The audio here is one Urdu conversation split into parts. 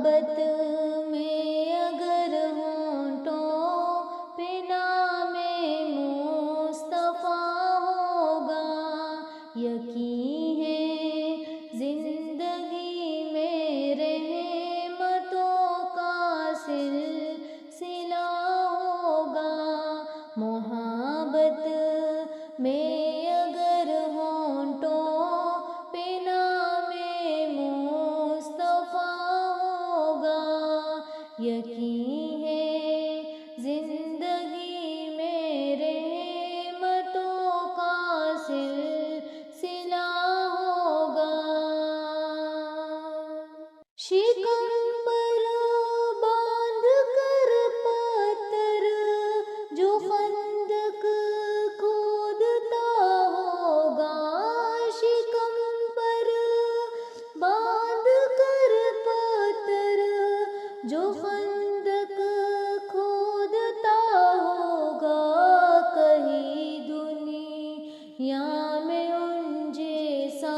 محبت میں اگر ہونٹوں پہ نام مصطفیٰ ہوگا، یقین ہے زندگی میں رحمتوں کا سلسلہ ہوگا۔ محبت میں اگر ہونٹوں پہ نام مصطفیٰ ہوگا، یقین ہے زندگی میں رحمتوں کا سلسلہ ہوگا۔ شکم پر باندھ کر پتھر جو خندق کھودتا ہوگا، شکم پر باندھ کر پتھر جو خندق کھودتا ہوگا، کہیں دنیا میں ان جیسا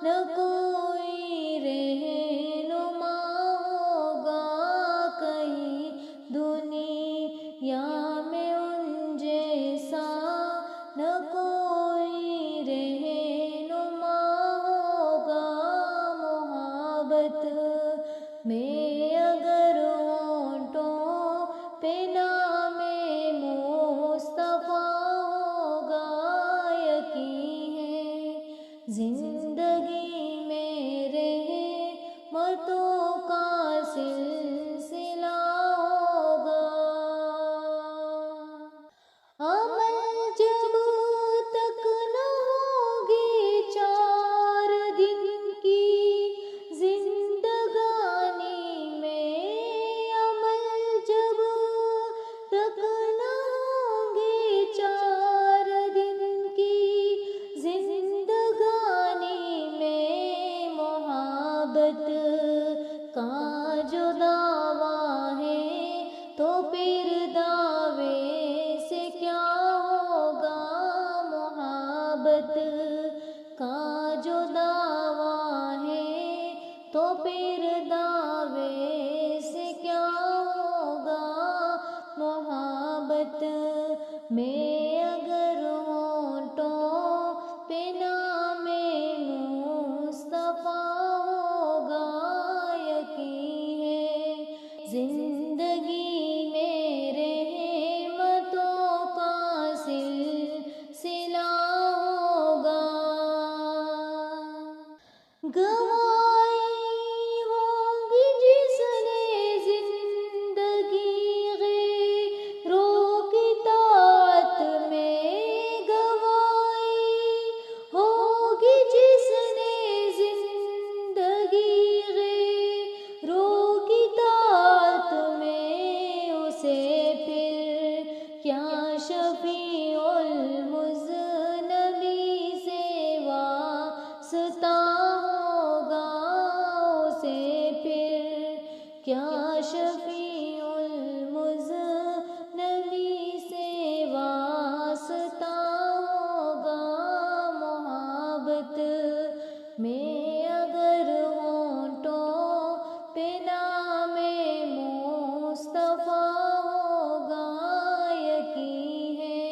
نہ کوئی رہنما ہوگا، کہیں دنیا میں ان جیسا نہ کوئی رہنما ہوگا۔ محبت میں اگر ہونٹوں پہ نام مصطفیٰ ہوگا، یقین ہے زندگی میں رحمتوں کا سلسلہ ہوگا۔ عمل جب تک نہ ہوگی 4 دن کی زندگانی میں، عمل جب تک نہ ہوگی 4 دن کی زندگانی میں، محبت کا جو دعویٰ ہے تو پھر دعوے سے کیا ہوگا۔ محبت کا جو دعویٰ ہے تو پھر دعوے سے کیا ہوگا۔ محبت میں اگر ہونٹوں پہ نام مصطفیٰ ہوگا، یقین ہے زندگی میں رحمتوں کا سلسلہ ہوگا۔ گواہی ہوگی جس نے زندگی غیروں کی طاعت میں، گواہی ہوگی جس نے زندگی غیروں کی طاعت میں، اسے پھر کیا شفیع المذنبی سے واسطہ ہوگا، اسے پھر کیا شفیع المذنبی سے واسطہ ہوگا۔ محبت میں اگر ہونٹوں پہ نام مصطفیٰ ہوگا، یقین ہے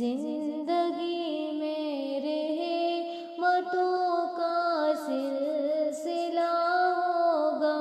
زندگی میں رحمتوں کا سلسلہ ہوگا۔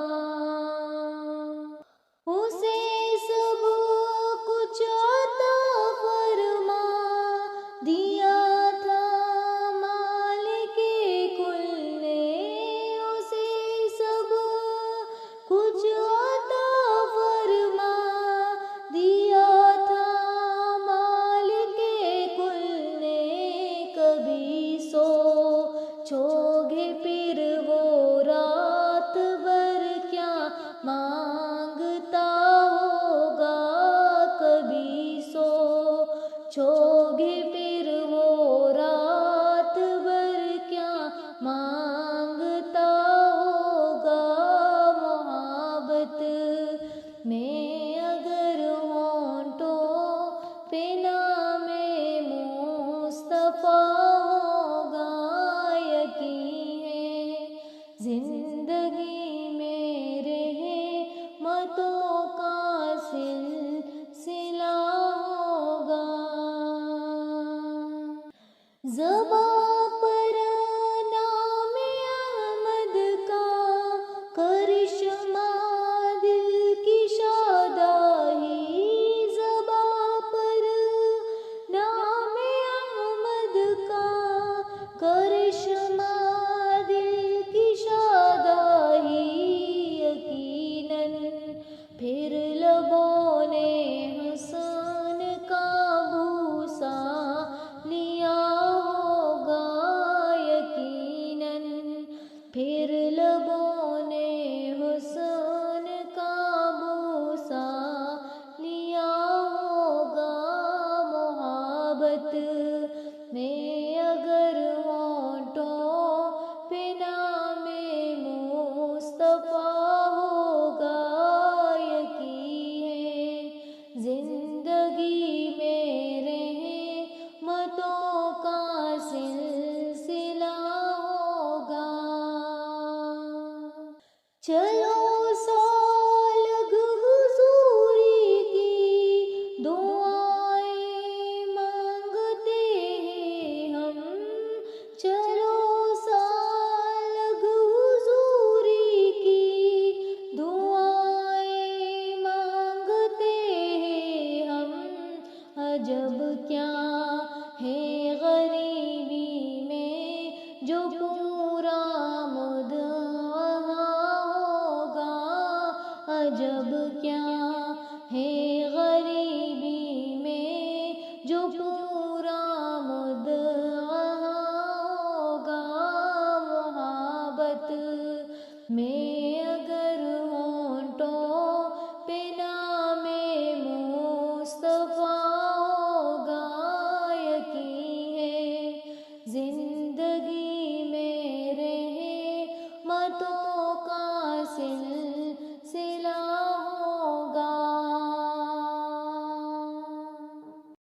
چلو سالگ حضوری کی دعائیں مانگتے ہیں ہم، چلو سالگ حضوری کی دعائیں مانگتے ہیں ہم، عجب کیا ہے غریبی میں جو پورا مدعا ہوگا، عجب کیا